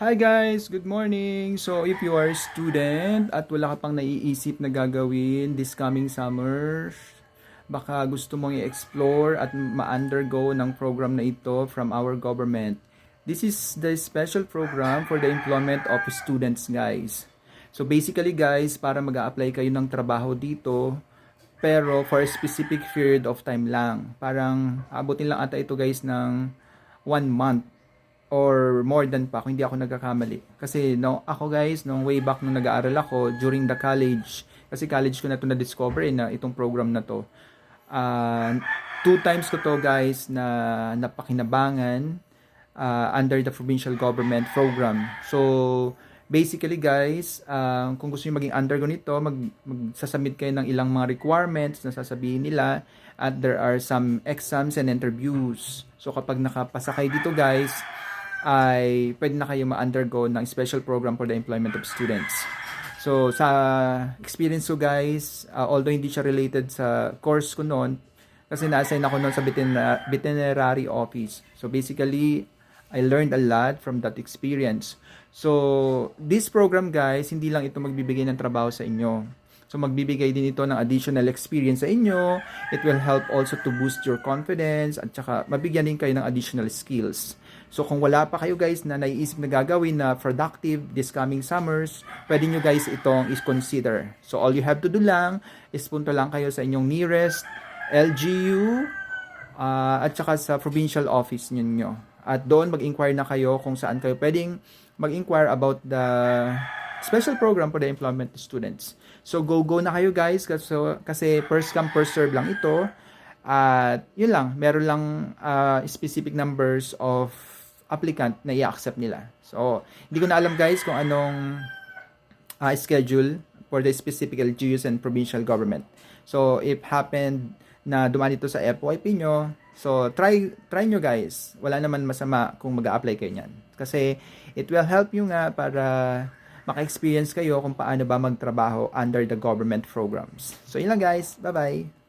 Hi guys, good morning. So if you are a student at wala ka pang naiisip na gagawin this coming summer, baka gusto mong i-explore at ma-undergo ng program na ito from our government. This is the special program for the employment of students, guys. So basically guys, para mag-a-apply kayo ng trabaho dito, pero for a specific period of time lang. Parang abutin lang ata ito guys ng 1 month or more than pa kung hindi ako nagkakamali. Kasi no, ako guys, nung way back nung nag-aaral ako during the college, kasi college ko na to na-discover na itong program na to. Uh, 2 times ko to guys na napakinabangan under the provincial government program. So, basically guys, kung gusto niyo maging undergo nito, magsasubmit kayo ng ilang mga requirements na sasabihin nila at there are some exams and interviews. So, kapag nakapasa kayo dito guys, ay pwede na kayo ma-undergo ng special program for the employment of students. So, sa experience ko guys, although hindi siya related sa course ko noon, kasi na-assign ako noon sa veterinary office. So, basically, I learned a lot from that experience. So, this program guys, hindi lang ito magbibigay ng trabaho sa inyo. So, magbibigay din ito ng additional experience sa inyo. It will help also to boost your confidence at saka mabigyan din kayo ng additional skills. So, kung wala pa kayo guys na naiisip na gagawin na productive this coming summers, pwede nyo guys itong is-consider. So, all you have to do lang is punta lang kayo sa inyong nearest LGU at saka sa provincial office nyo. At doon mag-inquire na kayo kung saan kayo pwedeng mag-inquire about the special program for the employment students. So, go na kayo guys kasi first come, first serve lang ito. At yun lang, meron lang specific numbers of applicant na i-accept nila. So, hindi ko na alam guys kung anong schedule for the specific LGUs and provincial government. So, if happened na dumaan ito sa FYP nyo, so try nyo guys. Wala naman masama kung mag-a-apply kayo niyan. Kasi it will help you nga para maka-experience kayo kung paano ba magtrabaho under the government programs. So, yun lang guys. Bye-bye!